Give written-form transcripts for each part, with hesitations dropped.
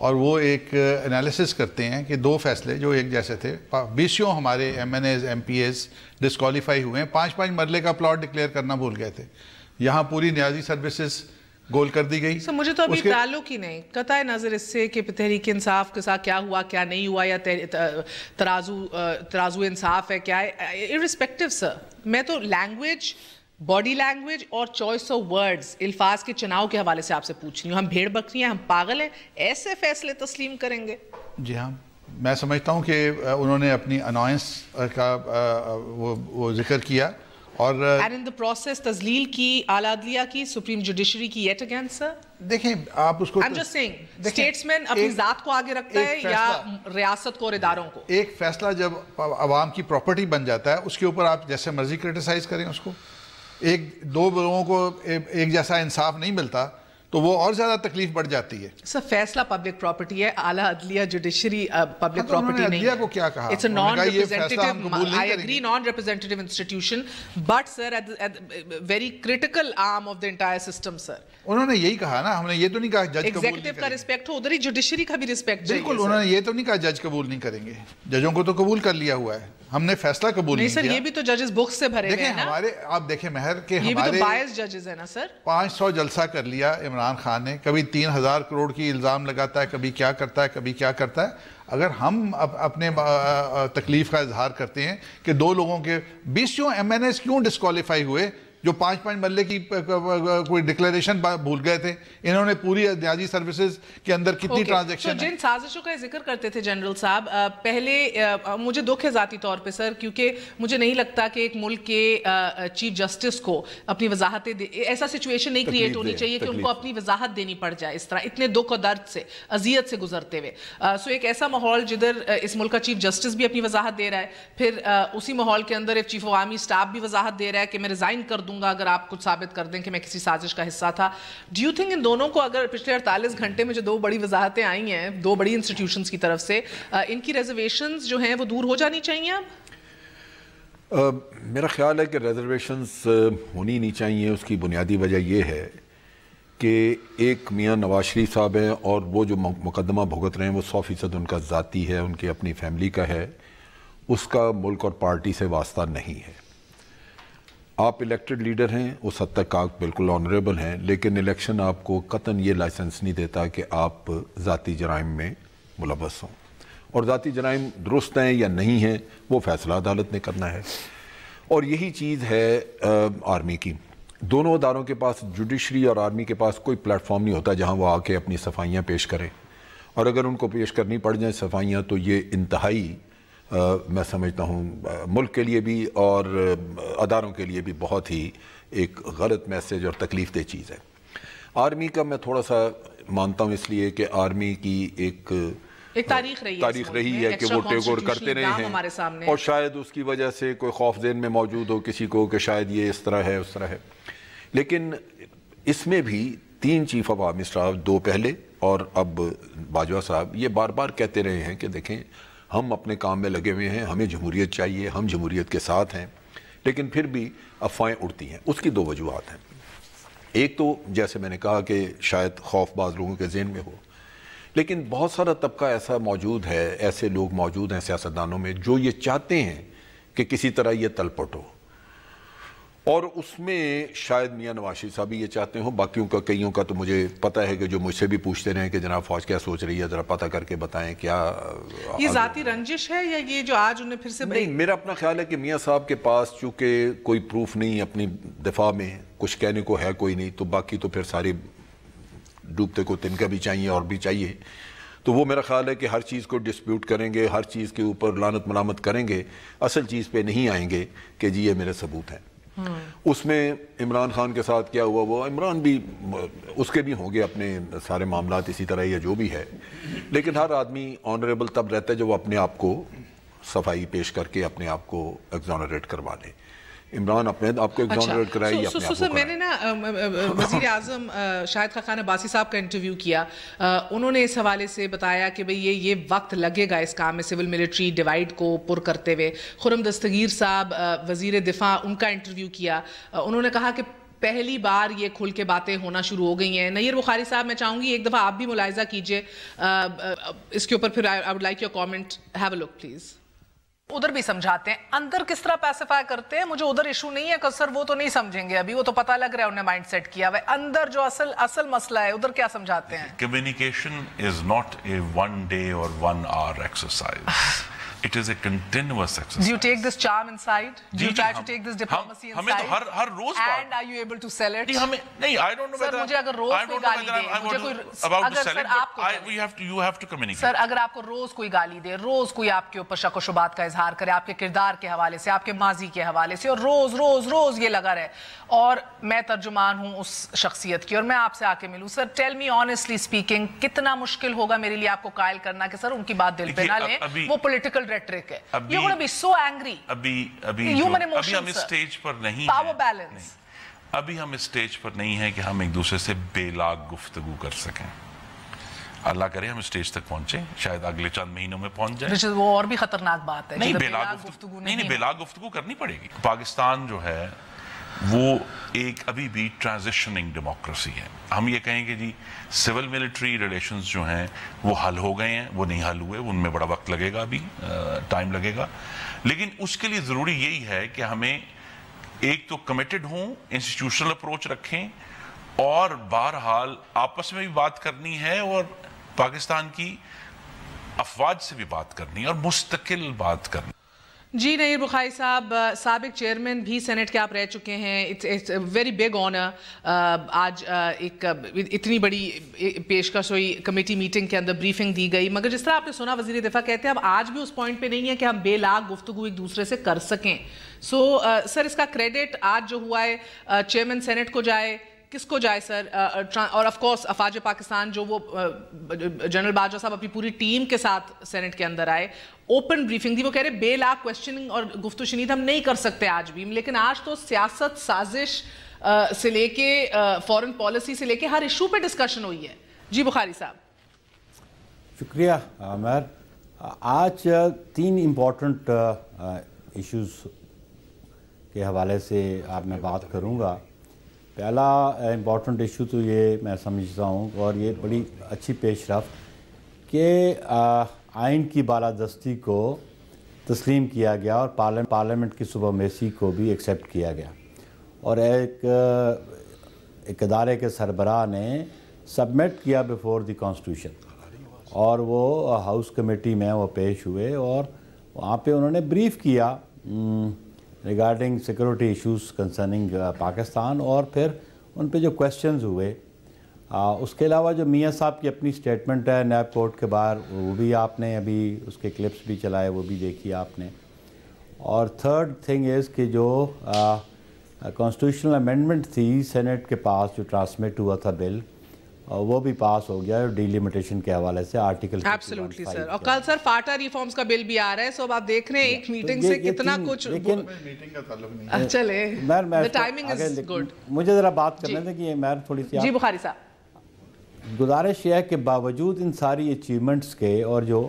اور وہ ایک انالیسس کرتے ہیں کہ 2 فیصلے جو ایک جیسے تھے 20 ہمارے M N As M P As disqualify ہوئے ہیں, 5 مرلے کا پلاٹ ڈکلیئر کرنا بھول گئے تھے. یہاں پوری نیازی سروسز گول کر دی گئی. مجھے تو ابھی تعلق ہی نہیں قطع نظر اس سے کہ تحریک انصاف کے ساتھ کیا ہوا کیا نہیں ہوا, یا ترازو انصاف ہے کیا ہے, ارسپیکٹو سر, میں تو لینگویج, باڈی لینگویج اور چوائس آف ورڈز, الفاظ کے چناؤ کے حوالے سے آپ سے پوچھ رہی ہوں. ہم بھیڑ بکری ہیں, ہم پاگل ہیں, ایسے فیصلے تسلیم کریں گے؟ جی ہاں, میں سمجھتا ہوں کہ انہوں نے اپنی انوائنس کا وہ ذکر کیا, اور and in the process تذلیل کی اعلیٰ عدلیہ کی, سپریم جوڈیشری کی yet again sir. دیکھیں آپ اس کو I'm just saying statesman اپنی ذات کو آگے رکھتا ہے یا ریاست کو اور اداروں کو؟ ایک فیصلہ جب عوام کی پراپرٹی بن جاتا ہے اس کے اوپر آپ جیسے مرضی کرٹیسائز کریں اس کو. 2 لوگوں کو ایک جیسا انصاف نہیں ملتا تو وہ اور زیادہ تکلیف بڑھ جاتی ہے. سر فیصلہ پبلک پراپرٹی ہے, اعلیٰ عدلیہ جوڈیشری پبلک پراپرٹی نہیں ہے. کو کیا کہا, It's a non-representative, I agree, non-representative institution, but sir at very critical arm of the entire system sir. انہوں نے یہی کہا نا, ہم نے یہ تو نہیں کہا جج قبول نہیں کریں گے. ایگزیکٹو کا ریسپیکٹ ہو, ادھر ہی جوڈیشری کا بھی ریسپیکٹ چاہیے. بالکل, انہوں نے یہ تو نہیں کہا جج قبول نہیں کریں گے, ججوں کو تو قبول کر لیا ہوا ہے, ہم نے فیصلہ قبول نہیں کیا. نہیں سر, یہ بھی تو ججز بک سے بھرے گئے ہیں نا. ہمارے آپ دیکھیں مہر کہ یہ بھی تو بائس ججز ہیں نا سر. 500 جلسہ کر لیا عمران خان نے, کبھی 3000 کروڑ کی الزام لگاتا ہے, کبھی کیا کرتا ہے, کبھی کیا کرتا ہے. اگر ہم اپنے تکلیف کا اظہار کرتے ہیں کہ 2 لوگوں کے 20 ایم این ایز کیوں ڈسکوالیفائی ہوئے جو 5 مرلے کی کوئی ڈکلیریشن بھول گئے تھے, انہوں نے پوری نیازی سروسز کے اندر کتنی ٹرانزیکشن. جن سازشوں کا ذکر کرتے تھے جنرل صاحب, پہلے مجھے دکھ ہے ذاتی طور پہ سر, کیونکہ مجھے نہیں لگتا کہ ایک ملک کے چیف جسٹس کو اپنی وضاحتیں ایسا سچویشن نہیں کریٹ ہونی چاہیے کہ ان کو اپنی وضاحت دینی پڑ جائے اس طرح اتنے دکھ اور درد سے, اذیت سے گزرتے ہوئے. سو ایک ایسا ماحول جدھر اس ملک کا چیف جسٹس بھی اپنی وضاحت دے رہا ہے, پھر اسی ماحول کے اندر ایک چیف آف آرمی اسٹاف بھی وضاحت دے رہا ہے کہ میں ریزائن کر دوں گا اگر آپ کچھ ثابت کر دیں کہ میں کسی سازش کا حصہ تھا. ڈو یو تھنک ان دونوں کو اگر پچھلے 48 گھنٹے میں جو 2 بڑی وضاحتیں آئی ہیں 2 بڑی انسٹیٹیوشنز کی طرف سے, ان کی ریزرویشنز جو ہیں وہ دور ہو جانی چاہیے اب؟ میرا خیال ہے کہ ریزرویشنز ہونی نہیں چاہیے. اس کی بنیادی وجہ یہ ہے کہ ایک میاں نواز شریف صاحب ہیں اور وہ جو مقدمہ بھگت رہے ہیں وہ 100% ان کا ذاتی ہے, ان کی اپنی فیملی کا ہے, اس کا ملک اور پارٹی سے واسطہ نہیں ہے. آپ الیکٹڈ لیڈر ہیں, اس حد تک آپ بالکل آنریبل ہیں, لیکن الیکشن آپ کو قطعاً یہ لائسنس نہیں دیتا کہ آپ ذاتی جرائم میں ملوث ہوں. اور ذاتی جرائم درست ہیں یا نہیں ہیں وہ فیصلہ عدالت نے کرنا ہے. اور یہی چیز ہے آرمی کی. دونوں اداروں کے پاس, جوڈیشری اور آرمی کے پاس, کوئی پلیٹ فارم نہیں ہوتا جہاں وہ آ کے اپنی صفائیاں پیش کریں, اور اگر ان کو پیش کرنی پڑ جائیں صفائیاں تو یہ انتہائی میں سمجھتا ہوں ملک کے لیے بھی اور اداروں کے لیے بھی بہت ہی ایک غلط میسیج اور تکلیف دہ چیز ہے. آرمی کا میں تھوڑا سا مانتا ہوں اس لیے کہ آرمی کی ایک تاریخ رہی ہے کہ وہ ٹیک اوور کرتے رہے ہیں, اور شاید اس کی وجہ سے کوئی خوف ذہن میں موجود ہو کسی کو کہ شاید یہ اس طرح ہے اس طرح ہے. لیکن اس میں بھی 3 چیف آف آرمی اسٹاف, 2 پہلے اور اب باجوہ صاحب, یہ بار بار کہتے رہے ہیں کہ دیکھیں ہم اپنے کام میں لگے ہوئے ہیں, ہمیں جمہوریت چاہیے, ہم جمہوریت کے ساتھ ہیں, لیکن پھر بھی افواہیں اڑتی ہیں. اس کی 2 وجوہات ہیں. ایک تو جیسے میں نے کہا کہ شاید خوف بعض لوگوں کے ذہن میں ہو, لیکن بہت سارا طبقہ ایسا موجود ہے, ایسے لوگ موجود ہیں سیاستدانوں میں جو یہ چاہتے ہیں کہ کسی طرح یہ تلپٹ ہو, اور اس میں شاید میاں نواز شریف صاحب بھی یہ چاہتے ہوں. باقیوں کا کئیوں کا تو مجھے پتہ ہے کہ جو مجھ سے بھی پوچھتے رہے کہ جناب فوج کیا سوچ رہی ہے, ذرا پتہ کر کے بتائیں کیا یہ ذاتی رنجش ہے یا یہ جو آج انہیں پھر سے نہیں. میرا اپنا خیال ہے کہ میاں صاحب کے پاس چونکہ کوئی پروف نہیں اپنی دفاع میں, کچھ کہنے کو ہے کوئی نہیں, تو باقی تو پھر ساری ڈوبتے کو تنکا بھی چاہیے اور بھی چاہیے. تو وہ میرا خیال ہے کہ ہر چیز کو ڈسپیوٹ کریں گے, ہر چیز کے اوپر لعنت ملامت کریں گے, اصل چیز پہ نہیں آئیں گے کہ جی یہ میرے ثبوت ہیں. اس میں عمران خان کے ساتھ کیا ہوا, وہ عمران بھی اس کے بھی ہوں گے اپنے سارے معاملات اسی طرح یا جو بھی ہے, لیکن ہر آدمی آنریبل تب رہتا ہے جب وہ اپنے آپ کو صفائی پیش کر کے اپنے آپ کو ایگزونریٹ کروا لے. عمران اپنے آپ کو ایگزونریٹ کرائے یا اپنے آپ کو سر میں نے نا وزیر اعظم شاہد خاقان عباسی صاحب کا انٹرویو کیا, انہوں نے اس حوالے سے بتایا کہ بھئی یہ وقت لگے گا اس کام میں سول ملٹری ڈیوائیڈ کو پر کرتے ہوئے. خرم دستگیر صاحب وزیر دفاع, ان کا انٹرویو کیا, انہوں نے کہا کہ پہلی بار یہ کھل کے باتیں ہونا شروع ہو گئی ہیں. نیر بخاری صاحب میں چاہوں گی ایک دفعہ آپ بھی ملاحظہ کیجئے اس کے اوپر, پھر I would like your comment. Have a look please. ادھر بھی سمجھاتے ہیں, اندر کس طرح پیسیفائی کرتے ہیں, مجھے ادھر ایشو نہیں ہے کہ سر وہ تو نہیں سمجھیں گے ابھی, وہ تو پتہ لگ رہا ہے انہیں مائنڈ سیٹ کیا ہوا ہے. اندر جو اصل مسئلہ ہے ادھر کیا سمجھاتے ہیں؟ Communication is not a 1 day or 1 hour exercise. It is a continuous exercise. Do you take this charm inside? Do you try to take this diplomacy inside? ہمیں تو ہر روز And are you able to sell it? نہیں, I don't know whether. سر مجھے اگر روز کوئی گالی دے, مجھے کوئی اگر سر آپ کو you have to communicate. سر اگر آپ کو روز کوئی گالی دے, روز کوئی آپ کے اوپر شک و شبہات کا اظہار کرے آپ کے کردار کے حوالے سے, آپ کے ماضی کے حوالے سے, اور روز یہ لگا رہے, اور میں ترجمان ہوں اس شخصیت کی اور میں آپ سے آ کے ملوں, سر ٹیل می آنیسٹلی اسپیکنگ کتنا مشکل ہوگا میرے لیے آپ کو قائل کرنا کہ سر ان کی بات دل پہ نہ لیں, وہ پولیٹیکل ریٹرک ہے. You're going to be so angry. Human emotions, ہم اس سٹیج پر نہیں power ہیں. balance. ابھی ہم اس سٹیج پر نہیں ہیں کہ ہم ایک دوسرے سے بے لاگ گفتگو کر سکیں. اللہ کرے ہم اس سٹیج تک پہنچیں, شاید اگلے چند مہینوں میں پہنچ جائیں. وہ اور بھی خطرناک بات ہے. نہیں, بے لاگ گفتگو نہیں, بے لاگ گفتگو کرنی پڑے گی. پاکستان جو ہے وہ ایک ابھی بھی ٹرانزیشننگ ڈیموکریسی ہے. ہم یہ کہیں کہ جی سول ملٹری ریلیشنز جو ہیں وہ حل ہو گئے ہیں, وہ نہیں حل ہوئے, ان میں بڑا وقت لگے گا, ابھی ٹائم لگے گا. لیکن اس کے لیے ضروری یہی ہے کہ ہمیں ایک تو کمیٹڈ ہوں, انسٹیٹیوشنل اپروچ رکھیں, اور بہرحال آپس میں بھی بات کرنی ہے, اور پاکستان کی افواج سے بھی بات کرنی ہے, اور مستقل بات کرنی. جی نیر بخاری صاحب, سابق چیئرمین بھی سینٹ کے آپ رہ چکے ہیں. It's very big honour. آج ایک اتنی بڑی پیشکش ہوئی, کمیٹی میٹنگ کے اندر بریفنگ دی گئی, مگر جس طرح آپ نے سنا وزیر دفاع کہتے ہیں اب آج بھی اس پوائنٹ پہ نہیں ہے کہ ہم بے لاگ گفتگو ایک دوسرے سے کر سکیں. سو سر اس کا کریڈٹ آج جو ہوا ہے چیئرمین سینٹ کو جائے, کس کو جائے سر؟ اور آف کورس افواج پاکستان جو وہ جنرل باجوہ صاحب اپنی پوری ٹیم کے ساتھ سینٹ کے اندر آئے, اوپن بریفنگ دی, وہ کہہ رہے بے لاگ کویسچننگ اور گفت و شنید ہم نہیں کر سکتے آج بھی, لیکن آج تو سیاست سازش سے لے کے فورن پالیسی سے لے کے ہر ایشو پہ ڈسکشن ہوئی ہے. جی بخاری صاحب. شکریہ عامر. آج 3 امپورٹنٹ ایشوز کے حوالے سے آپ میں بات کروں گا. پہلا امپورٹنٹ ایشو تو یہ میں سمجھتا ہوں, اور یہ بڑی اچھی پیش رفت کہ آئین کی بالادستی کو تسلیم کیا گیا اور پارلیمنٹ کی سپریمیسی کو بھی ایکسیپٹ کیا گیا, اور ایک ادارے کے سربراہ نے سبمٹ کیا بیفور دی کانسٹیٹیوشن, اور وہ ہاؤس کمیٹی میں وہ پیش ہوئے, اور وہاں پہ انہوں نے بریف کیا regarding security issues concerning Pakistan, اور پھر ان پہ جو کویسچنز ہوئے. اس کے علاوہ جو میاں صاحب کی اپنی سٹیٹمنٹ ہے نیب کورٹ کے باہر, وہ بھی آپ نے ابھی اس کے کلپس بھی چلائے, وہ بھی دیکھی آپ نے. اور تھرڈ تھنگ از کہ جو کانسٹیٹیوشنل امینڈمنٹ تھی سینٹ کے پاس جو ٹرانسمٹ ہوا تھا بل, وہ بھی پاس ہو گیا ڈیلیمیٹیشن کے حوالے سے آرٹیکل. ایبسلیوٹلی سر. اور کل سر فاٹا ریفارمز کا بل بھی آ رہا ہے, سو اب آپ دیکھ رہے ہیں ایک میٹنگ سے کتنا کچھ. لیکن میٹنگ کا تعلق نہیں. چلے the timing is good. مجھے ذرا بات کرنے دیں کہ یہ میں تھوڑی سی. جی بخاری صاحب. گزارش یہ ہے کہ باوجود ان ساری اچیومنٹس کے اور جو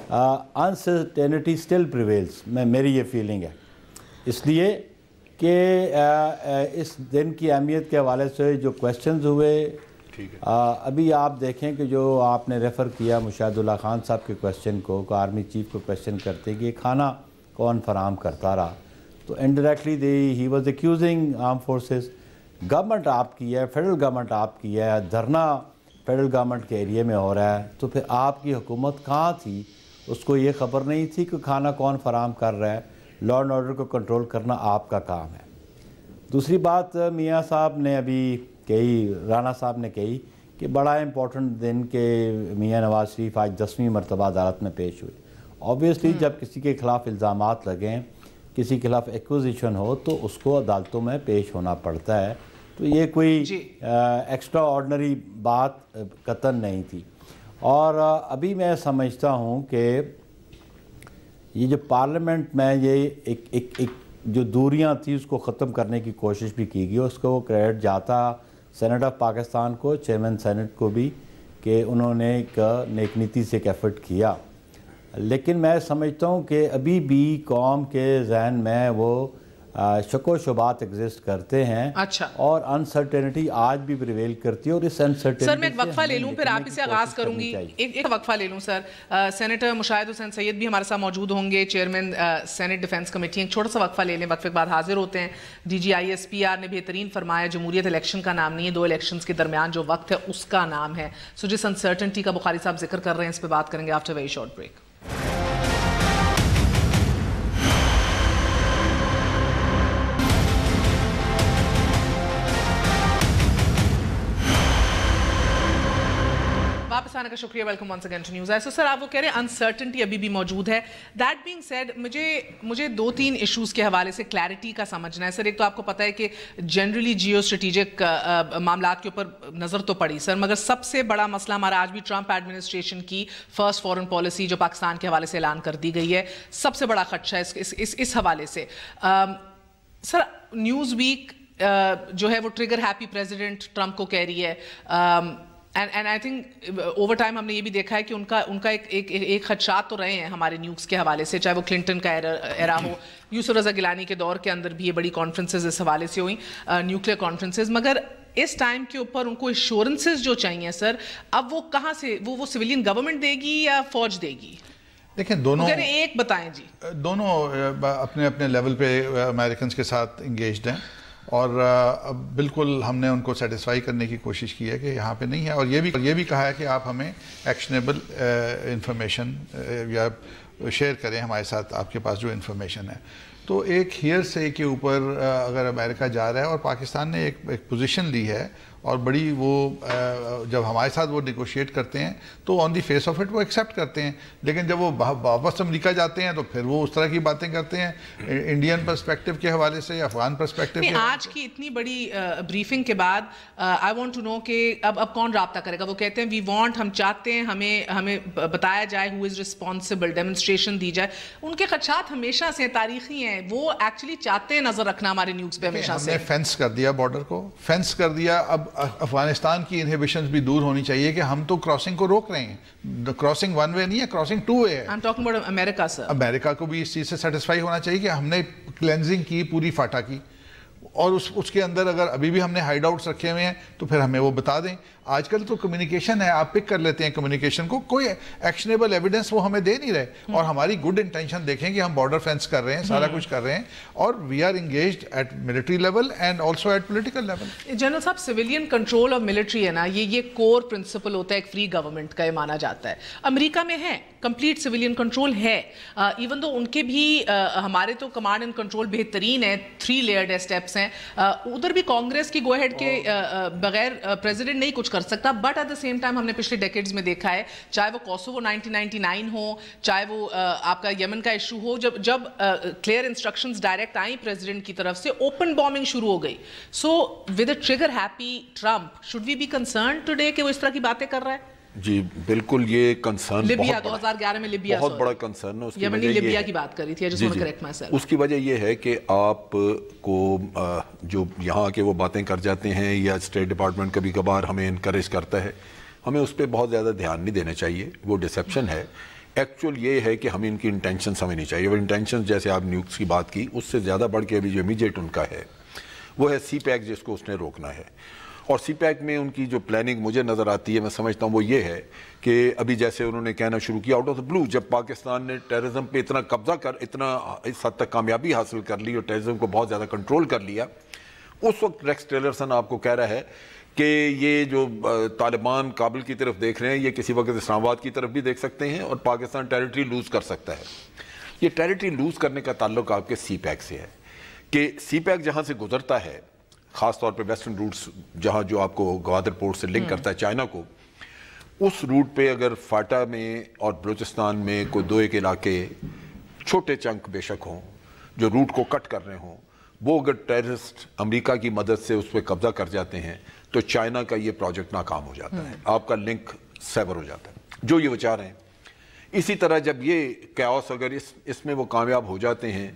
انسرٹینٹی اسٹل پریویلز, میری یہ فیلنگ ہے, اس لیے کہ اس دن کی اہمیت کے حوالے سے جو کویسچنز ہوئے, ابھی آپ دیکھیں کہ جو آپ نے ریفر کیا مشاہد اللہ خان صاحب کے کویسچن کو, آرمی چیف کو کویسچن کرتے کہ کھانا کون فراہم کرتا رہا, تو indirectly he was accusing arm forces. Government آپ کی ہے, فیڈرل گورنمنٹ آپ کی ہے, دھرنا فیڈرل گورنمنٹ کے ایریے میں ہو رہا ہے, تو پھر آپ کی حکومت کہاں تھی؟ اس کو یہ خبر نہیں تھی کہ کھانا کون فراہم کر رہا ہے؟ لا اینڈ آرڈر کو کنٹرول کرنا آپ کا کام ہے. دوسری بات میاں صاحب نے ابھی کہی, رانا صاحب نے کہی کہ بڑا امپورٹنٹ دن کہ میاں نواز شریف آج 10ویں مرتبہ عدالت میں پیش ہوئے. آبویسلی جب کسی کے خلاف الزامات لگیں, کسی کے خلاف ایکوزیشن ہو, تو اس کو عدالتوں میں پیش ہونا پڑتا ہے. تو یہ کوئی ایکسٹرا آرڈنری بات قطعاً نہیں تھی. اور ابھی میں سمجھتا ہوں کہ یہ جو پارلیمنٹ میں یہ ایک جو دوریاں تھیں اس کو ختم کرنے کی کوشش بھی کی گئی, اس کو کریڈٹ جاتا سینٹ آف پاکستان کو, چیئرمین سینٹ کو بھی, کہ انہوں نے ایک نیک نیتی سے ایک ایفرٹ کیا. لیکن میں سمجھتا ہوں کہ ابھی بھی قوم کے ذہن میں وہ شک و شبات ایگزسٹ کرتے ہیں اچھا اور انسرٹینٹی آج بھی پریویل کرتی ہے اور اس انسرٹینٹی سر میں ایک وقفہ لے لوں پھر آپ اسے آغاز کروں گی ایک وقفہ لے لوں سر سینیٹر مشاہد حسین سید بھی ہمارے ساتھ موجود ہوں گے چیئرمین سینٹ ڈیفنس کمیٹی ایک چھوٹا سا وقفہ لے لیں وقفے کے بعد حاضر ہوتے ہیں D G I S P R نے بہترین فرمایا جمہوریت الیکشن کا نام نہیں ہے 2 الیکشنز کے درمیان جو وقت ہے اس کا نام ہے سو جس انسرٹنٹی کا بخاری صاحب ذکر کر رہے ہیں اس پہ بات کریں گے آفٹر ویری شارٹ بریک واپس آنے کا شکریہ welcome once again to News Eye. So sir آپ وہ کہہ رہے ہیں انسرٹنٹی ابھی بھی موجود ہے. دیٹ بینگ سیڈ مجھے 2-3 ایشوز کے حوالے سے کلیئرٹی کا سمجھنا ہے. سر ایک تو آپ کو پتہ ہے کہ جنرلی جیو اسٹریٹجک معاملات کے اوپر نظر تو پڑی سر, مگر سب سے بڑا مسئلہ ہمارا آج بھی ٹرمپ ایڈمنسٹریشن کی فرسٹ فورن پالیسی جو پاکستان کے حوالے سے اعلان کر دی گئی ہے, سب سے بڑا خدشہ ہے اس حوالے سے. سر نیوز ویک جو ہے وہ ٹریگر ہیپی پریزیڈنٹ ٹرمپ کو کہہ رہی ہے, and I think over time ہم نے یہ بھی دیکھا ہے کہ ان کا ایک خدشات تو رہے ہیں ہمارے نیوز کے حوالے سے, چاہے وہ کلنٹن کا ایرا ہو, یوسف رضا گیلانی کے دور کے اندر بھی یہ بڑی کانفرنسز اس حوالے سے ہوئیں, نیوکلیئر کانفرنسز, مگر اس ٹائم کے اوپر ان کو ایشورنسز جو چاہیے سر, اب وہ کہاں سے, وہ سویلین گورنمنٹ دے گی یا فوج دے گی؟ دیکھیں دونوں ایک بتائیں جی. دونوں اپنے اپنے لیول پہ امریکنز کے ساتھ انگیجڈ ہیں اور بالکل ہم نے ان کو سیٹسفائی کرنے کی کوشش کی ہے کہ یہاں پہ نہیں ہے, اور یہ بھی کہا ہے کہ آپ ہمیں ایکشنیبل انفارمیشن یا شیئر کریں ہمارے ساتھ آپ کے پاس جو انفارمیشن ہے. تو ایک ہیئر سے کے اوپر اگر امریکہ جا رہا ہے اور پاکستان نے ایک پوزیشن لی ہے اور بڑی وہ جب ہمارے ساتھ وہ نیگوشیٹ کرتے ہیں تو آن دی فیس آف اٹ وہ ایکسیپٹ کرتے ہیں, لیکن جب وہ واپس امریکہ جاتے ہیں تو پھر وہ اس طرح کی باتیں کرتے ہیں انڈین پرسپیکٹیو کے حوالے سے یا افغان پرسپیکٹیو کے. آج کی اتنی بڑی بریفنگ کے بعد آئی وانٹ ٹو نو کہ اب کون رابطہ کرے گا؟ وہ کہتے ہیں وی وانٹ, ہم چاہتے ہیں ہمیں بتایا جائے ہو از رسپانسبل, ڈیمونسٹریشن دی جائے. ان کے خدشات ہمیشہ سے تاریخی ہیں, وہ ایکچولی چاہتے ہیں نظر رکنا ہمارے نیوز پہ ہمیشہ سے. ہم نے فینس کر دیا بارڈر کو, فینس کر دیا. اب افغانستان کی انہیبیشنز بھی دور ہونی چاہیے کہ ہم تو کراسنگ کو روک رہے ہیں. کراسنگ 1 وے نہیں ہے, کراسنگ 2 وے ہے. I'm talking about America, sir. امریکہ کو بھی اس چیز سے سیٹسفائی ہونا چاہیے کہ ہم نے کلینزنگ کی پوری فاٹا کی, اور اس کے اندر اگر ابھی بھی ہم نے ہائیڈ آؤٹس رکھے ہوئے ہیں تو پھر ہمیں وہ بتا دیں. آج کل تو کمیونیکیشن ہے, آپ پک کر لیتے ہیں کمیونیکیشن کو, کوئی ایکشنیبل ایویڈنس وہ ہمیں دے نہیں رہے. اور ہماری گڈ انٹینشن دیکھیں کہ ہم بارڈر فینس کر رہے ہیں, سارا کچھ کر رہے ہیں, اور we are engaged at military level and also at political level. General صاحب, سویلین کنٹرول آف ملٹری ہے نا, یہ کور پرنسپل ہوتا ہے ایک فری گورنمنٹ کا, یہ مانا جاتا ہے. امریکہ میں ہے کمپلیٹ سویلین کنٹرول ہے, ایون دو ان کے بھی ہمارے تو کمانڈ اینڈ کنٹرول بہترین ہے, 3 لیئرڈ اسٹیپس ہیں. ادھر بھی کانگریس کی گو ہیڈ کے بغیر پریزیڈنٹ نہیں کچھ کر سکتا, but at the same time ہم نے پچھلے ڈیکیڈز میں دیکھا ہے, چاہے وہ کوسوو 1999 ہو, چاہے وہ آپ کا یمن کا ایشو ہو, جب کلیئر انسٹرکشنز ڈائریکٹ آئیں پریزیڈنٹ کی طرف سے, اوپن بامبنگ شروع ہو گئی. So with a trigger happy Trump, should we be concerned today کہ وہ اس طرح کی باتیں کر رہا ہے؟ جی بالکل, یہ کنسرن لیبیا 2011 میں لیبیا بہت بڑا کنسرن ہے. یمنی لیبیا کی بات کری تھی, اس کی وجہ یہ ہے کہ آپ کو جو یہاں کے وہ باتیں کر جاتے ہیں یا اسٹیٹ ڈپارٹمنٹ کبھی کبھار ہمیں انکریج کرتا ہے, ہمیں اس پہ بہت زیادہ دھیان نہیں دینا چاہیے. وہ ڈسیپشن ہے. ایکچوئل یہ ہے کہ ہمیں ان کی انٹینشن سمجھنی چاہیے. وہ انٹینشن جیسے آپ نیوز کی بات کی, اس سے زیادہ بڑھ کے ابھی جو امیجیٹ ان کا ہے وہ ہے سی پیک, جس کو اس نے روکنا ہے. اور سی پیک میں ان کی جو پلاننگ مجھے نظر آتی ہے, میں سمجھتا ہوں وہ یہ ہے کہ ابھی جیسے انہوں نے کہنا شروع کیا آؤٹ آف دا بلو, جب پاکستان نے ٹیررزم پہ اتنا قبضہ اتنا اس حد تک کامیابی حاصل کر لی اور ٹیررزم کو بہت زیادہ کنٹرول کر لیا, اس وقت ریکس ٹیلرسن آپ کو کہہ رہا ہے کہ یہ جو طالبان کابل کی طرف دیکھ رہے ہیں, یہ کسی وقت اسلام آباد کی طرف بھی دیکھ سکتے ہیں اور پاکستان ٹیریٹری لوز کر سکتا ہے. یہ ٹیریٹری لوز کرنے کا تعلق آپ کے سی پیک سے ہے کہ سی پیک جہاں سے گزرتا ہے, خاص طور پہ ویسٹرن روٹس جہاں جو آپ کو گوادر پورٹ سے لنک کرتا ہے چائنا کو, اس روٹ پہ اگر فاٹا میں اور بلوچستان میں کوئی 2-1 علاقے چھوٹے چنک بے شک ہوں جو روٹ کو کٹ کر رہے ہوں, وہ اگر ٹیررسٹ امریکہ کی مدد سے اس پہ قبضہ کر جاتے ہیں تو چائنا کا یہ پروجیکٹ ناکام ہو جاتا ہے, آپ کا لنک سیور ہو جاتا ہے, جو یہ وہ چاہ رہے ہیں. اسی طرح جب یہ کیوس اگر اس میں وہ کامیاب ہو جاتے ہیں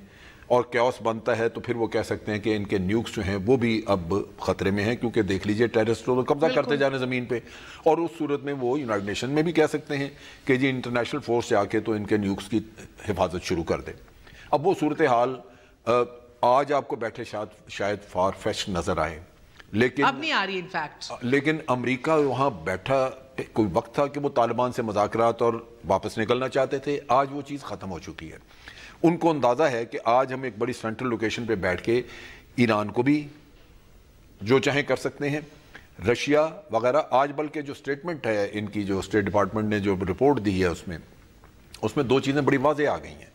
اور کیوس بنتا ہے, تو پھر وہ کہہ سکتے ہیں کہ ان کے نیوکس جو ہیں وہ بھی اب خطرے میں ہیں, کیونکہ دیکھ لیجئے ٹیررسٹ تو قبضہ کرتے جانے زمین پہ, اور اس صورت میں وہ یونائٹڈ نیشن میں بھی کہہ سکتے ہیں کہ جی انٹرنیشنل فورس سے آ کے تو ان کے نیوکس کی حفاظت شروع کر دے. اب وہ صورتحال آج آپ کو بیٹھے شاید فار فیچ نظر آئے، لیکن اب نہیں آ رہی انفیکٹ، لیکن امریکہ وہاں بیٹھا، کوئی وقت تھا کہ وہ طالبان سے مذاکرات اور واپس نکلنا چاہتے تھے، آج وہ چیز ختم ہو چکی ہے۔ ان کو اندازہ ہے کہ آج ہم ایک بڑی سینٹرل لوکیشن پہ بیٹھ کے ایران کو بھی جو چاہیں کر سکتے ہیں، رشیا وغیرہ۔ آج بلکہ جو سٹیٹمنٹ ہے ان کی، جو اسٹیٹ ڈپارٹمنٹ نے جو رپورٹ دی ہے، اس میں 2 چیزیں بڑی واضح آ گئی ہیں۔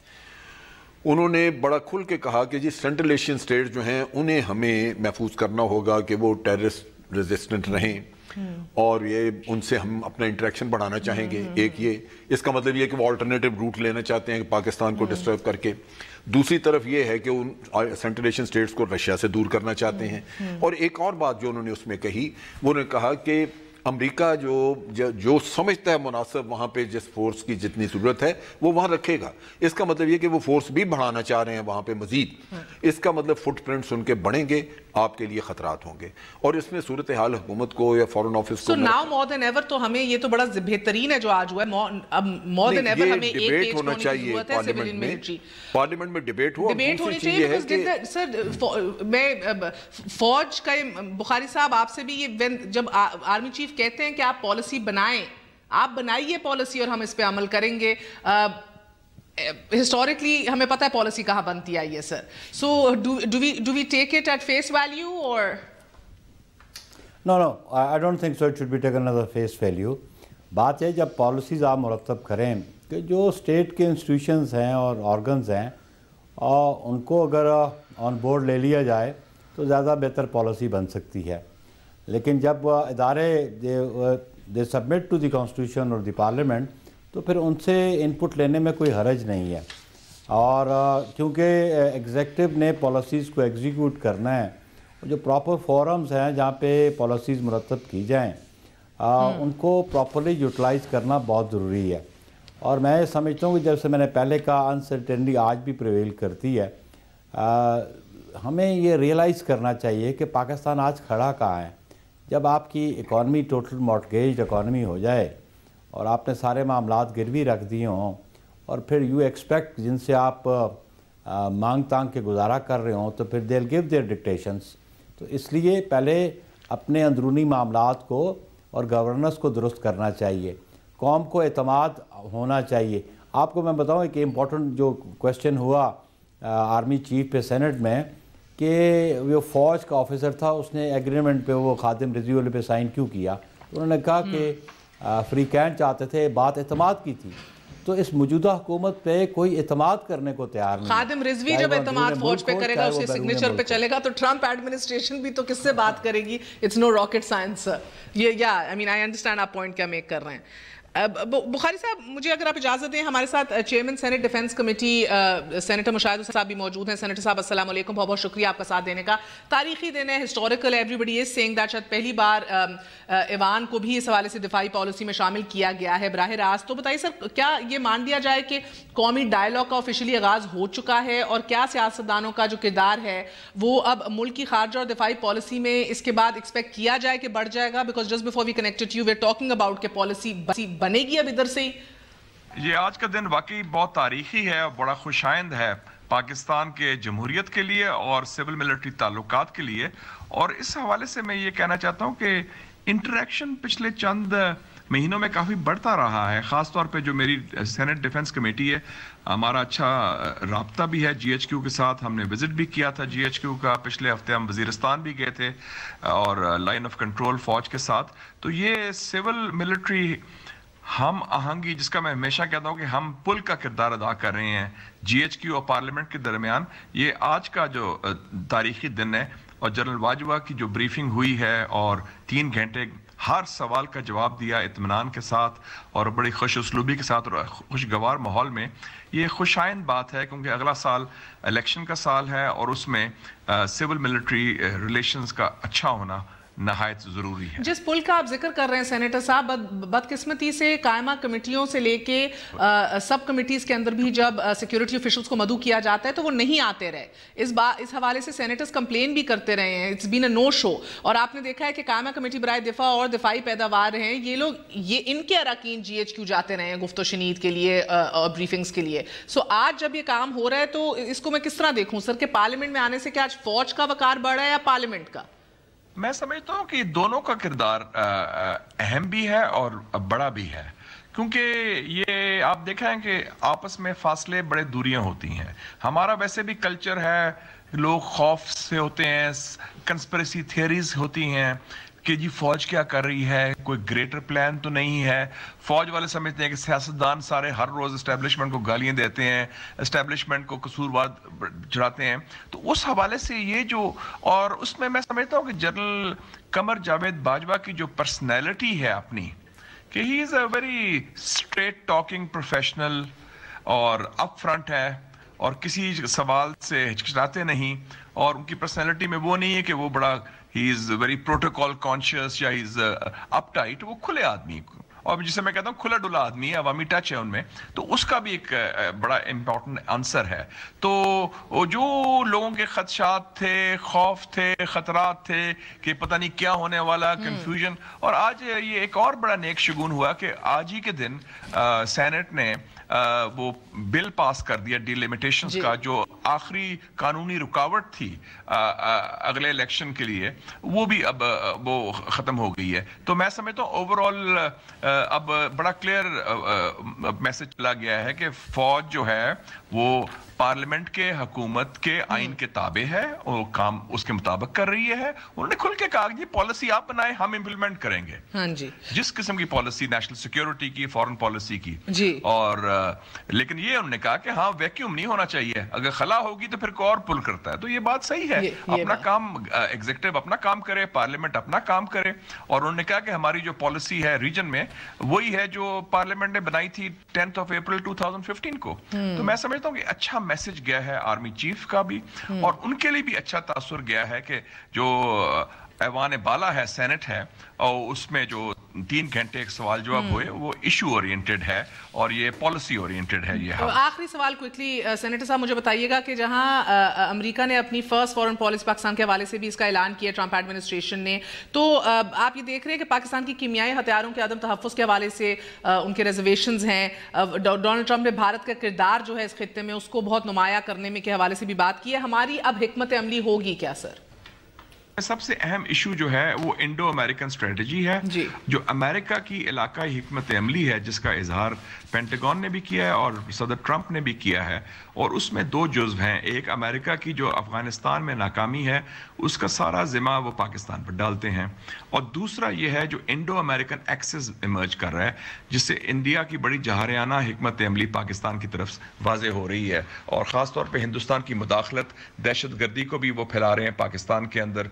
انہوں نے بڑا کھل کے کہا کہ جی سینٹرل ایشین سٹیٹ جو ہیں انہیں ہمیں محفوظ کرنا ہوگا کہ وہ ٹیررسٹ ریزسٹنٹ رہیں، اور یہ ان سے ہم اپنا انٹریکشن بڑھانا چاہیں گے۔ ایک یہ، اس کا مطلب یہ کہ وہ آلٹرنیٹو روٹ لینا چاہتے ہیں پاکستان کو ڈسٹرب کر کے۔ دوسری طرف یہ ہے کہ ان سینٹرل ایشین سٹیٹس کو رشیا سے دور کرنا چاہتے ہیں۔ اور ایک اور بات جو انہوں نے اس میں کہی، وہ نے کہا کہ امریکہ جو سمجھتا ہے مناسب وہاں پہ جس فورس کی جتنی ضرورت ہے وہ وہاں رکھے گا۔ اس کا مطلب یہ کہ وہ فورس بھی بڑھانا چاہ رہے ہیں وہاں پہ مزید، اس کا مطلب فٹ پرنٹس ان کے بڑھیں گے، آپ کے لیے خطرات ہوں گے، اور اس میں صورتحال حکومت کو یا فارن آفس کو ناؤ مور دین ایور، تو ہمیں یہ تو بڑا بہترین ہے جو آج ہوا ہے، اب مور دین ایور ہمیں ایک پیج ہونا چاہیے پارلیمنٹ میں ڈیبیٹ ہو، ڈیبیٹ ہونی چاہیے۔ سر میں فوج کا، بخاری صاحب آپ سے بھی یہ، جب آرمی چیف کہتے ہیں کہ آپ پالیسی بنائیں، آپ بنائیے پالیسی اور ہم اس پہ عمل کریں گے۔ ہسٹوریکلی ہمیں پتہ ہے پالیسی کہاں بنتی آئی ہے sir, so do we take it at face value اور no I don't think so it should be taken as a face value. بات ہے جب پالیسیز آپ مرتب کریں کہ جو اسٹیٹ کے انسٹیٹیوشنز ہیں اور آرگنز ہیں، اور ان کو اگر آن بورڈ لے لیا جائے تو زیادہ بہتر پالیسی بن سکتی ہے۔ لیکن جب ادارے دے سبمٹ ٹو دی کانسٹیٹیوشن اور دی پارلیمنٹ، تو پھر ان سے ان پٹ لینے میں کوئی حرج نہیں ہے۔ اور کیونکہ ایگزیکٹو نے پالیسیز کو ایگزیکیوٹ کرنا ہے، جو پراپر فورمز ہیں جہاں پہ پالیسیز مرتب کی جائیں، ان کو پراپرلی یوٹیلائز کرنا بہت ضروری ہے۔ اور میں سمجھتا ہوں کہ جیسے میں نے پہلے کہا، انسرٹینٹی آج بھی پریویل کرتی ہے۔ ہمیں یہ ریئلائز کرنا چاہیے کہ پاکستان آج کھڑا کہاں ہے۔ جب آپ کی اکانومی ٹوٹل مارٹگیجڈ اکانومی ہو جائے اور آپ نے سارے معاملات گروی رکھ دیے ہوں، اور پھر یو ایکسپیکٹ جن سے آپ مانگ تانگ کے گزارا کر رہے ہوں، تو پھر دے ول گیو دیئر ڈکٹیشنس۔ تو اس لیے پہلے اپنے اندرونی معاملات کو اور گورننس کو درست کرنا چاہیے، قوم کو اعتماد ہونا چاہیے۔ آپ کو میں بتاؤں ایک امپورٹنٹ جو کویسچن ہوا آرمی چیف پہ سینٹ میں، کہ وہ فوج کا آفیسر تھا، اس نے ایگریمنٹ پہ وہ خادم رضوی پہ سائن کیوں کیا؟ انہوں نے کہا کہ فری کینٹ چاہتے تھے، بات اعتماد کی تھی۔ تو اس موجودہ حکومت پہ کوئی اعتماد کرنے کو تیار نہیں۔ خادم رضوی جب اعتماد فوج پہ کرے گا، اس کے سگنیچر پہ چلے گا، تو ٹرمپ ایڈمنسٹریشن بھی تو کس سے بات کرے گی؟ It's no rocket science. یہ آئی مین آئی انڈرسٹینڈ آپ پوائنٹ کیا میک کر رہے ہیں۔ بخاری صاحب، مجھے اگر آپ اجازت دیں، ہمارے ساتھ chairman Senate defence committee senator Mushahid صاحب بھی موجود ہیں۔ سینیٹر صاحب السلام علیکم، بہت بہت شکریہ آپ کا ساتھ دینے کا۔ تاریخی دن ہے، historical, everybody is seeing that شاید پہلی بار ایوان کو بھی اس حوالے سے دفاعی پالیسی میں شامل کیا گیا ہے براہ راست۔ تو بتائیے سر، کیا یہ مان لیا جائے کہ قومی ڈائلاگ کا آفیشلی آغاز ہو چکا ہے، اور کیا سیاستدانوں کا جو کردار ہے وہ اب ملک کی خارجہ اور دفاعی پالیسی میں اس کے بعد ایکسپیکٹ کیا جائے کہ بڑھ جائے گا؟ Because just before we connected you, we are talking about کہ پالیسی بنے گی اب ادھر سے۔ یہ آج کا دن واقعی بہت تاریخی ہے اور بڑا خوشائند ہے پاکستان کے جمہوریت کے لیے اور سول ملٹری تعلقات کے لیے۔ اور اس حوالے سے میں یہ کہنا چاہتا ہوں کہ انٹریکشن پچھلے چند مہینوں میں کافی بڑھتا رہا ہے، خاص طور پہ جو میری سینٹ ڈیفنس کمیٹی ہے، ہمارا اچھا رابطہ بھی ہے جی ایچ کیو کے ساتھ۔ ہم نے وزٹ بھی کیا تھا جی ایچ کیو کا، پچھلے ہفتے ہم وزیرستان بھی گئے تھے اور لائن آف کنٹرول فوج کے ساتھ۔ تو یہ سول ملٹری ہم آہنگی، جس کا میں ہمیشہ کہتا ہوں کہ ہم پل کا کردار ادا کر رہے ہیں جی ایچ کیو اور پارلیمنٹ کے درمیان، یہ آج کا جو تاریخی دن ہے۔ اور جنرل باجوہ کی جو بریفنگ ہوئی ہے اور 3 گھنٹے ہر سوال کا جواب دیا اطمینان کے ساتھ اور بڑی خوش اسلوبی کے ساتھ اور خوشگوار ماحول میں، یہ خوشائند بات ہے، کیونکہ اگلا سال الیکشن کا سال ہے اور اس میں سول ملٹری ریلیشنز کا اچھا ہونا نہایت ضروری ہے. جس پل کا آپ ذکر کر رہے ہیں سینیٹر صاحب، بدقسمتی سے قائمہ کمیٹیوں سے لے کے سب کمیٹیز کے اندر بھی جب سیکیورٹی آفیشلز کو مدعو کیا جاتا ہے تو وہ نہیں آتے رہے. اس حوالے سے سینیٹرز کمپلین بھی کرتے رہے ہیں. اٹس بین اے نو شو. اور آپ نے دیکھا ہے کہ قائمہ کمیٹی برائے دفاع اور دفاعی پیداوار ہیں، یہ لوگ ان کے اراکین جی ایچ کیو جاتے رہے ہیں گفت و شنید کے لیے اور بریفنگز کے لیے. سو آج جب یہ کام ہو رہا ہے تو اس کو میں کس طرح دیکھوں سر کہ پارلیمنٹ میں آنے سے کیا آج فوج کا وقار بڑھ رہا ہے یا پارلیمنٹ کا؟ میں سمجھتا ہوں کہ دونوں کا کردار اہم بھی ہے اور بڑا بھی ہے، کیونکہ یہ آپ دیکھیں کہ آپس میں فاصلے بڑے دوریاں ہوتی ہیں. ہمارا ویسے بھی کلچر ہے، لوگ خوف سے ہوتے ہیں، کنسپریسی تھیوریز ہوتی ہیں کہ جی فوج کیا کر رہی ہے، کوئی گریٹر پلان تو نہیں ہے. فوج والے سمجھتے ہیں کہ سیاستدان سارے ہر روز اسٹیبلشمنٹ کو گالیاں دیتے ہیں، اسٹیبلشمنٹ کو قصوروار چڑھاتے ہیں. تو اس حوالے سے یہ جو، اور اس میں سمجھتا ہوں کہ جنرل قمر جاوید باجوہ کی جو پرسنالٹی ہے اپنی، کہ he is a very straight talking professional اور اپ فرنٹ ہے اور کسی سوال سے ہچکچاتے نہیں. اور ان کی پرسنالٹی میں وہ نہیں ہے کہ وہ بڑا ہی از ویری پروٹوکول کانشیس یا ہی از اپ ٹائٹ. وہ کھلے آدمی، اور جسے میں کہتا ہوں کھلا ڈلا آدمی ہے، عوامی ٹچ ہے ان میں. تو اس کا بھی ایک بڑا امپورٹنٹ آنسر ہے. تو جو لوگوں کے خدشات تھے، خوف تھے، خطرات تھے کہ پتہ نہیں کیا ہونے والا، کنفیوژن، اور آج یہ ایک اور بڑا نیک شگون ہوا کہ آج ہی کے دن سینٹ نے وہ بل پاس کر دیا ڈیلیمیٹیشنز کا، جو آخری قانونی رکاوٹ تھی اگلے الیکشن کے لیے، وہ بھی اب وہ ختم ہو گئی ہے. تو میں سمجھتا ہوں اوور آل اب بڑا کلیئر میسج چلا گیا ہے کہ فوج جو ہے وہ پارلیمنٹ کے، حکومت کے آئین کے تابع ہے اور کام اس کے مطابق کر رہی ہے. انہوں نے کھل کے کہا کہ پالیسی آپ بنائیں، ہم امپلیمنٹ کریں گے. ہاں جی، جس قسم کی پالیسی، نیشنل سیکیورٹی کی، فورن پالیسی کی جی. اور لیکن یہ انہوں نے کہا کہ ہاں ویکیوم نہیں ہونا چاہیے، اگر خلا ہوگی تو پھر کوئی اور پل کرتا ہے. تو یہ بات صحیح ہے، اپنا کام ایگزیکٹو اپنا کام کرے، پارلیمنٹ اپنا کام کرے. اور انہوں نے کہا کہ ہماری جو پالیسی ہے ریجن میں وہی ہے جو پارلیمنٹ نے بنائی تھی 10 اپریل 2015 کو. تو میں سمجھتا ہوں کہ اچھا میسج گیا ہے آرمی چیف کا بھی، اور ان کے لیے بھی اچھا تاثر گیا ہے کہ جو ایوان بالا ہے، سینٹ ہے، اور اس میں جو 3 گھنٹے ایک سوال جواب ہوئے وہ ایشو اورینٹڈ ہے اور یہ پالیسی اورینٹڈ ہے. یہ آخری سوال کوئکلی سینیٹر صاحب مجھے بتائیے گا کہ جہاں امریکہ نے اپنی فرسٹ فورن پالیسی پاکستان کے حوالے سے بھی اس کا اعلان کیا ٹرمپ ایڈمنسٹریشن نے، تو آپ یہ دیکھ رہے ہیں کہ پاکستان کی کیمیائی ہتھیاروں کے عدم تحفظ کے حوالے سے ان کے ریزرویشنز ہیں. ڈونلڈ ٹرمپ نے بھارت کا کردار جو ہے اس خطے میں اس کو بہت نمایاں کرنے میں کے حوالے سے بھی بات کی ہے. ہماری اب حکمت عملی ہوگی کیا سر؟ سب سے اہم ایشو جو ہے وہ انڈو امریکن اسٹریٹجی ہے، جو امریکہ کی علاقائی حکمت عملی ہے، جس کا اظہار پینٹاگون نے بھی کیا ہے اور صدر ٹرمپ نے بھی کیا ہے. اور اس میں 2 جزو ہیں. ایک امریکہ کی جو افغانستان میں ناکامی ہے اس کا سارا ذمہ وہ پاکستان پر ڈالتے ہیں، اور دوسرا یہ ہے جو انڈو امریکن ایکسس ایمرج کر رہا ہے، جس سے انڈیا کی بڑی جہاریانہ حکمت عملی پاکستان کی طرف واضح ہو رہی ہے. اور خاص طور پہ ہندوستان کی مداخلت، دہشت گردی کو بھی وہ پھیلا رہے ہیں پاکستان کے اندر،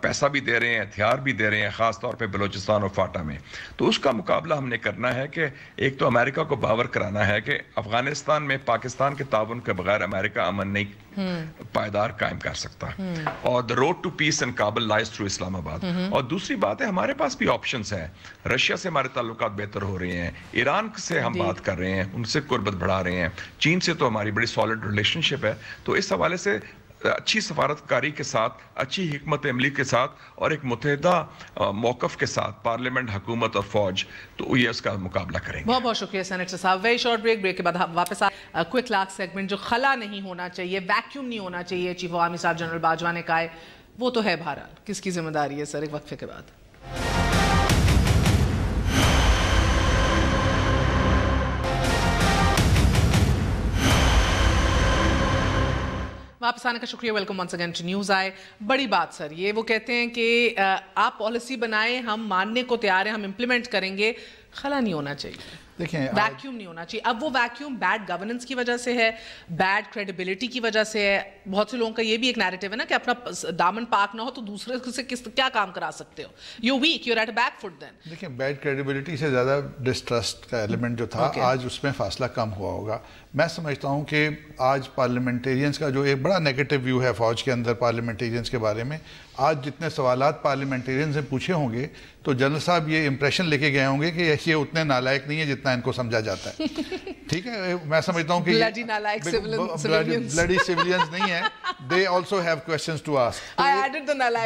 پیسہ بھی دے رہے ہیں، ہتھیار بھی دے رہے ہیں، خاص طور پہ بلوچستان اور فاٹا میں. تو اس کا مقابلہ ہم نے کرنا ہے کہ ایک تو امریکہ کو باور کرانا ہے کہ افغانستان میں پاکستان کے تعاون کے بغیر امریکہ امن نہیں پائیدار قائم کر سکتا، اور the road to peace in Kabul lies through اسلام آباد. اور دوسری بات ہے ہمارے پاس بھی آپشنز ہیں. رشیا سے ہمارے تعلقات بہتر ہو رہے ہیں، ایران سے ہم بات کر رہے ہیں، ان سے قربت بڑھا رہے ہیں، چین سے تو ہماری بڑی سالڈ ریلیشن شپ ہے. تو اس حوالے سے اچھی سفارتکاری کے ساتھ، اچھی حکمت عملی کے ساتھ اور ایک متحدہ موقف کے ساتھ پارلیمنٹ، حکومت اور فوج، تو یہ اس کا مقابلہ کریں گے. بہت بہت شکریہ سینیٹر صاحب. ویری شارٹ بریک کے بعد واپس کوئک لاک سیگمنٹ. جو خلا نہیں ہونا چاہیے، ویکیوم نہیں ہونا چاہیے، چیف آف آرمی صاحب جنرل باجوہ نے کہا ہے، وہ تو ہے بہرحال کس کی ذمہ داری ہے سر؟ ایک وقفے کے بعد. واپس آنے کا شکریہ. Welcome once again to news آئے. بڑی بات سر یہ وہ کہتے ہیں کہ آپ پالیسی بنائیں، ہم ماننے کو تیار ہیں، ہم امپلیمنٹ کریں گے، خلا نہیں ہونا چاہیے، دیکھیں ویکیوم نہیں ہونا چاہیے. اب وہ ویکیوم بیڈ گورننس کی وجہ سے ہے، بیڈ کریڈیبلٹی کی وجہ سے ہے. بہت سے لوگوں کا یہ بھی ایک نیریٹو ہے نا کہ اپنا دامن پاک نہ ہو تو دوسرے سے کیا کام کرا سکتے ہو، you weak, you at back foot. Then دیکھیں بیڈ کریڈیبلٹی سے زیادہ ڈسٹرسٹ کا ایلیمنٹ جو تھا آج اس میں فاصلہ کم ہوا ہوگا. میں سمجھتا ہوں کہ آج پارلیمنٹیرینز کا جو ایک بڑا نیگیٹو ویو ہے فوج کے اندر پارلیمنٹیرینز کے بارے میں، آج جتنے سوالات پارلیمنٹیرین سے پوچھے ہوں گے تو جنرل صاحب یہ امپریشن لے کے گئے ہوں گے کہ یہ اتنے نالائق نہیں ہے جتنا ان کو سمجھا جاتا ہے. ٹھیک ہے, میں سمجھتا ہوں کہ بلڈی سیویلینز نہیں ہے, they also have questions to ask.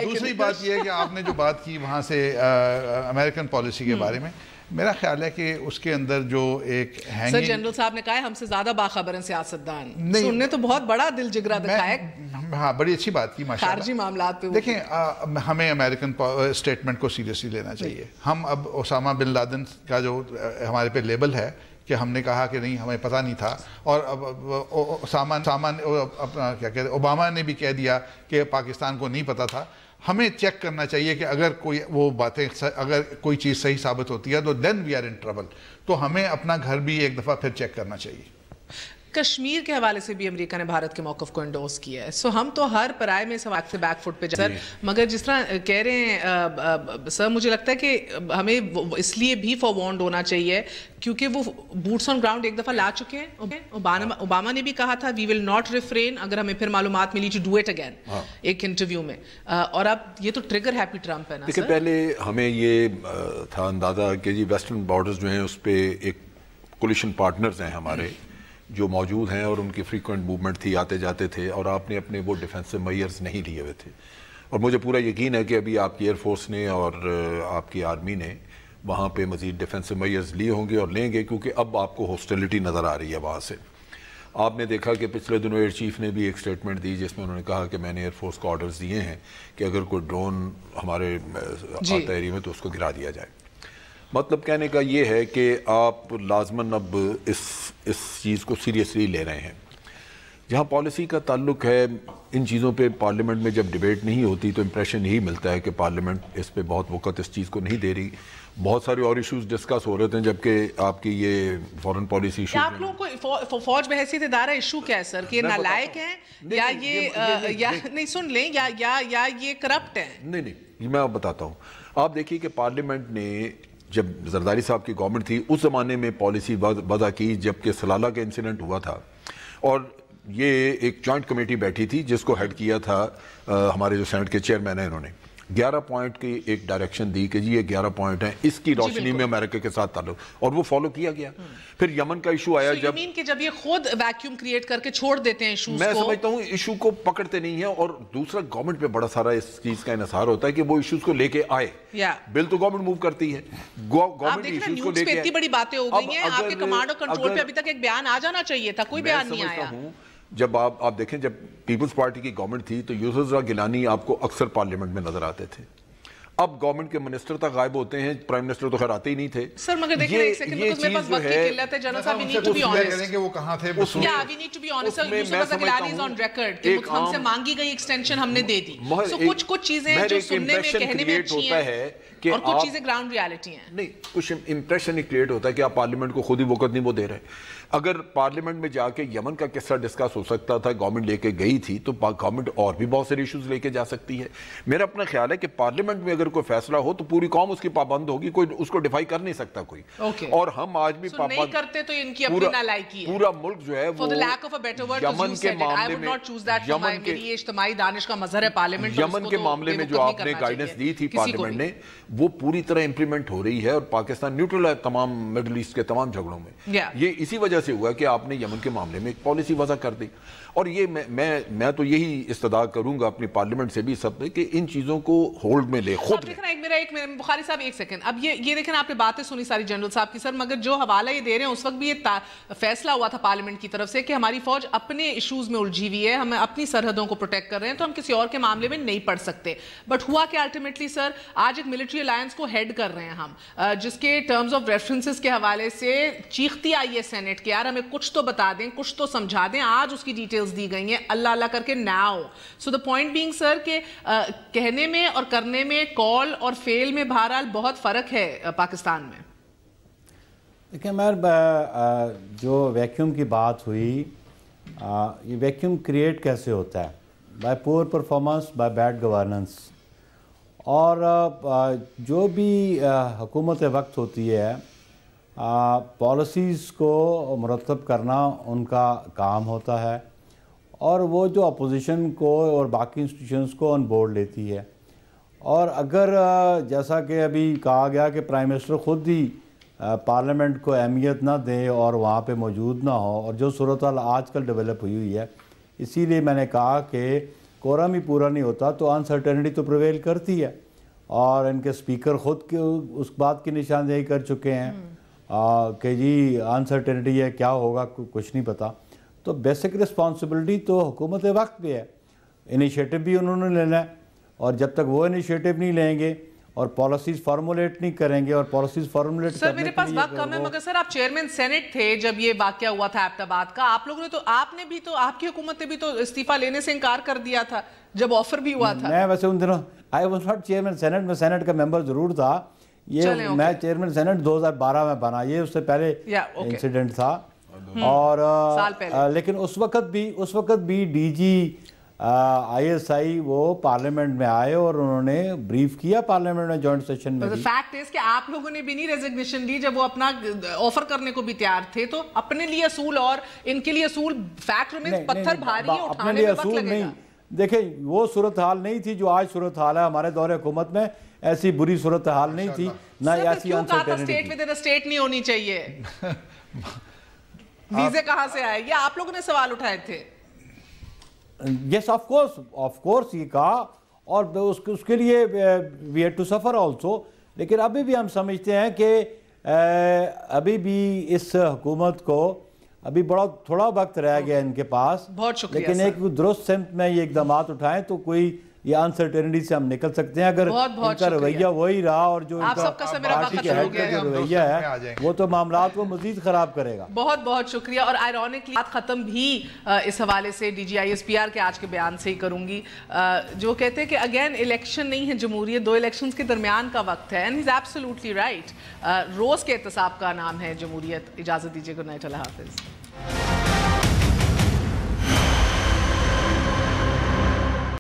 دوسری بات یہ ہے کہ آپ نے جو بات کی وہاں سے امریکن پالیسی کے بارے میں, میرا خیال ہے کہ اس کے اندر جو ایک سر جنرل صاحب نے کہا ہے ہم سے زیادہ باخبر ہیں سیاستدان, انہوں نے تو بہت بڑا دل جگرا دکھایا. ہاں بڑی اچھی بات کی ماشاءاللہ. خارجی معاملات پہ دیکھیں ہمیں امریکن اسٹیٹمنٹ کو سیریسلی لینا چاہیے. ہم اب اسامہ بن لادن کا جو ہمارے پہ لیبل ہے کہ ہم نے کہا کہ نہیں ہمیں پتہ نہیں تھا, اور اپنا کیا کہتے ہیں اوباما نے بھی کہہ دیا کہ پاکستان کو نہیں پتہ تھا. ہمیں چیک کرنا چاہیے کہ اگر کوئی وہ باتیں اگر کوئی چیز صحیح ثابت ہوتی ہے تو دین وی آر ان ٹربل. تو ہمیں اپنا گھر بھی ایک دفعہ پھر چیک کرنا چاہیے. کشمیر کے حوالے سے بھی امریکہ نے بھارت کے موقف کو انڈورس کیا ہے. سو ہم تو ہر پرائے میں سے بیک فٹ پہ سر, مگر جس طرح کہہ رہے ہیں سر, مجھے لگتا ہے کہ ہمیں اس لیے بھی فوروارنڈ ہونا چاہیے کیونکہ وہ بوٹس آن گراؤنڈ ایک دفعہ لا چکے ہیں. اوباما نے بھی کہا تھا وی ول ناٹ ریفرین اگر ہمیں پھر معلومات ملی ٹو ڈو اٹ اگین ایک انٹرویو میں. اور اب یہ تو ٹریگر ہیپی ٹرمپ ہے نا. دیکھیں پہلے ہمیں یہ تھا اندازہ کہ جی ویسٹرن بارڈرز جو ہیں اس پہ ایک کولیشن پارٹنرز ہیں ہمارے جو موجود ہیں, اور ان کی فریکوینٹ موومنٹ تھی, آتے جاتے تھے, اور آپ نے اپنے وہ ڈیفینسو میئرز نہیں لیے ہوئے تھے. اور مجھے پورا یقین ہے کہ ابھی آپ کی ایئر فورس نے اور آپ کی آرمی نے وہاں پہ مزید ڈیفینسو میئرز لیے ہوں گے اور لیں گے, کیونکہ اب آپ کو ہاسٹیلٹی نظر آ رہی ہے وہاں سے. آپ نے دیکھا کہ پچھلے دنوں ایئر چیف نے بھی ایک سٹیٹمنٹ دی جس میں انہوں نے کہا کہ میں نے ایئر فورس کو آرڈرز دیے ہیں کہ اگر کوئی ڈرون ہمارے آتا ایریا میں تو اس کو گرا دیا جائے. مطلب کہنے کا یہ ہے کہ آپ لازماً اب اس چیز کو سیریسلی لے رہے ہیں. جہاں پالیسی کا تعلق ہے ان چیزوں پہ پارلیمنٹ میں جب ڈیبیٹ نہیں ہوتی تو امپریشن یہی ملتا ہے کہ پارلیمنٹ اس پہ بہت وقت اس چیز کو نہیں دے رہی. بہت سارے اور ایشوز ڈسکس ہو رہے تھے, جبکہ آپ کی یہ فورن پالیسی ایشو. آپ لوگوں کو فوج بحیثیت ادارہ ایشو کیا ہے سر, کہ یہ نالائق ہیں یا یہ نہیں سن لیں یا یہ کرپٹ ہیں؟ نہیں میں آپ بتاتا ہوں. آپ دیکھیے کہ پارلیمنٹ نے جب زرداری صاحب کی گورنمنٹ تھی اس زمانے میں پالیسی وضع کی جبکہ سلالہ کا انسیڈنٹ ہوا تھا, اور یہ ایک جوائنٹ کمیٹی بیٹھی تھی جس کو ہیڈ کیا تھا ہمارے جو سینٹ کے چیئرمین ہیں, انہوں نے 11 پوائنٹ کی ایک ڈائریکشن دی کہ جی یہ 11 پوائنٹ ہیں, اس کی روشنی میں امریکہ کے ساتھ تعلق, اور وہ فالو کیا گیا. پھر یمن کا ایشو آیا جب یہ خود ویکیوم کریٹ کر کے چھوڑ دیتے ہیں ایشوز کو, میں سمجھتا ہوں ایشو کو پکڑتے نہیں ہیں, اور دوسرا گورنمنٹ پہ بڑا سارا اس چیز کا انحصار ہوتا ہے کہ وہ ایشوز کو لے کے آئے. بل تو گورنمنٹ موو کرتی ہے, گورنمنٹ ایشوز کو لے کے. اتنی بڑی باتیں ہو گئی ہیں, آپ کے کمانڈ اور کنٹرول پہ ابھی تک ایک بیان آ جانا چاہیے تھا, کوئی بیان نہیں آیا. جب آپ دیکھیں جب پیپلز پارٹی کی گورنمنٹ تھی تو یوسف رضا گیلانی آپ کو اکثر پارلیمنٹ میں نظر آتے تھے. اب گورنمنٹ کے منسٹر تک غائب ہوتے ہیں, پرائم منسٹر تو خیر آتے ہی نہیں تھے. سر مگر دیکھیں ایک سیکنڈ because میرے پاس وقت کی قلت ہے جنرل صاحب, we need to be honest. وہ کہاں تھے yeah we need to be honest. Sir Yusuf Raza Gilani is on record کہ ہم سے مانگی گئی ایکسٹینشن ہم نے دے دی. سو کچھ چیزیں جو سننے میں کہنے میں اچھی ہیں اور کچھ چیزیں گراؤنڈ ریالٹی ہیں. نہیں, کچھ امپریشن ہی کریٹ ہوتا ہے کہ آپ پارلیمنٹ کو خود ہی وقت نہیں وہ دے رہے. اگر پارلیمنٹ میں جا کے یمن کا قصہ ڈسکس ہو سکتا تھا, گورنمنٹ لے کے گئی تھی, تو گورنمنٹ اور بھی بہت سارے ایشوز لے کے جا سکتی ہے. میرا اپنا خیال ہے کہ پارلیمنٹ میں اگر کوئی فیصلہ ہو تو پوری قوم اس کی پابند ہوگی, کوئی اس کو ڈیفائی کر نہیں سکتا کوئی. اور ہم آج بھی نہیں کرتے تو ان کی اپنی نالائکی ہے. پورا ملک جو ہے وہ یمن کے معاملے میں, میری اجتماعی دانش کا مظہر ہے پارلیمنٹ, یمن کے معاملے میں جو آپ نے گائیڈنس دی تھی پارلیمنٹ نے وہ پوری طرح امپلیمنٹ ہو رہی ہے, اور پاکستان نیوٹرل ہے تمام مڈل ایسٹ کے تمام جھگڑوں میں. یہ اسی وجہ سے ہوا کہ آپ نے یمن کے معاملے میں ایک پالیسی وضع کر دی. اور یہ میں تو یہی استدعا کروں گا اپنی پارلیمنٹ سے بھی سب پہ کہ ان چیزوں کو ہولڈ میں لے خود. بخاری صاحب ایک سیکنڈ, اب یہ دیکھیں آپ نے باتیں سنی ساری جنرل صاحب کی سر, مگر جو حوالہ یہ دے رہے ہیں اس وقت بھی یہ فیصلہ ہوا تھا پارلیمنٹ کی طرف سے کہ ہماری فوج اپنے ایشوز میں الجھی ہوئی ہے, ہم اپنی سرحدوں کو پروٹیکٹ کر رہے ہیں تو ہم کسی اور کے معاملے میں نہیں پڑ سکتے. بٹ ہوا کہ الٹیمیٹلی سر آج ایک ملٹری الائنس کو ہیڈ کر رہے ہیں ہم, جس کے ٹرمز آف ریفرنسز کے حوالے سے چیختی آئی ہے سینٹ کہ یار ہمیں کچھ تو بتا دیں, کچھ تو سمجھا دیں. آج اس کی ڈیٹیلز دی گئی ہیں اللہ اللہ کر کے now. So the point being sir کہ کہنے میں اور کرنے میں, کال اور فیل میں بہرحال بہت فرق ہے پاکستان میں. دیکھیں میر جو ویکیوم کی بات ہوئی, یہ ویکیوم کریٹ کیسے ہوتا ہے؟ By poor performance, by bad governance. اور جو بھی حکومت وقت ہوتی ہے پالیسیز کو مرتب کرنا ان کا کام ہوتا ہے, اور وہ جو اپوزیشن کو اور باقی انسٹیٹیوشنز کو آن بورڈ لیتی ہے. اور اگر جیسا کہ ابھی کہا گیا کہ پرائم منسٹر خود ہی پارلیمنٹ کو اہمیت نہ دیں اور وہاں پہ موجود نہ ہو، اور جو صورتحال آج کل ڈیولپ ہوئی ہے، اسی لیے میں نے کہا کہ کورم ہی پورا نہیں ہوتا تو انسرٹینٹی تو پریویل کرتی ہے، اور ان کے سپیکر خود اس بات کی نشاندہی کر چکے ہیں کہ جی انسرٹینٹی ہے، کیا ہوگا کچھ نہیں پتا. تو بیسک رسپانسبلٹی تو حکومت وقت پہ ہے، انیشیٹو بھی انہوں نے لینا ہے، اور جب تک وہ انیشیٹو نہیں لیں گے اور پالیسیز فارمولیٹ نہیں کریں گے، اور پالیسیز فارمولیٹ سر میرے پاس وقت کم ہے، مگر سر آپ چیئرمین سینٹ تھے جب یہ واقعہ ہوا تھا ایبٹ آباد کا، آپ لوگوں نے تو آپ کی حکومت نے بھی تو استعفیٰ لینے سے انکار کر دیا تھا جب آفر بھی ہوا تھا. میں ویسے ان دنوں I was not chairman senate, میں سینٹ کا ممبر ضرور تھا، یہ میں چیئرمین سینٹ 2012 میں بنا، یہ اس سے پہلے انسیڈنٹ تھا. اور لیکن اس وقت بھی D G I S I وہ پارلیمنٹ میں آئے اور انہوں نے بریف کیا پارلیمنٹ میں جوائنٹ سیشن میں. فیکٹ ہے کہ آپ لوگوں نے بھی نہیں ریزگنیشن لی جب وہ اپنا آفر کرنے کو بھی تیار تھے، تو اپنے لیے اصول اور ان کے لیے اصول فیکٹ رمیز پتھر بھاری ہے، اٹھانے میں وقت لگے گا. دیکھیں وہ صورتحال نہیں تھی جو آج صورتحال ہے ہمارے دور حکومت میں، ایسی بری صورتحال نہیں تھی، نہ ایسی uncertainty. State with in state نہیں ہونی چاہیے، ویزے کہاں سے آئے، یہ آپ لوگوں نے سوال اٹھائے تھے. یس آف کورس یہ کہا، اور اس کے لیے we had to suffer also. لیکن ابھی بھی ہم سمجھتے ہیں کہ ابھی بھی اس حکومت کو ابھی تھوڑا وقت رہ گیا ان کے پاس، بہت شکریہ. لیکن ایک درست سمت میں یہ اقدامات اٹھائیں تو کوئی یہ انسرٹینٹی سے ہم نکل سکتے ہیں. اگر ان کا رویہ وہی رہا اور جو ان کا پارٹی کے ہیڈ کا جو رویہ ہے وہ تو معاملات کو مزید خراب کرے گا. بہت بہت شکریہ. اور آئرونکلی بات ختم بھی اس حوالے سے D G I S P R کے آج کے بیان سے ہی کروں گی، جو کہتے ہیں کہ اگین الیکشن نہیں ہے جمہوریت، 2 الیکشنز کے درمیان کا وقت ہے. And he is absolutely right. روز کے احتساب کا نام ہے جمہوریت. اجازت دیجیے، گڈ نائٹ، اللہ حافظ.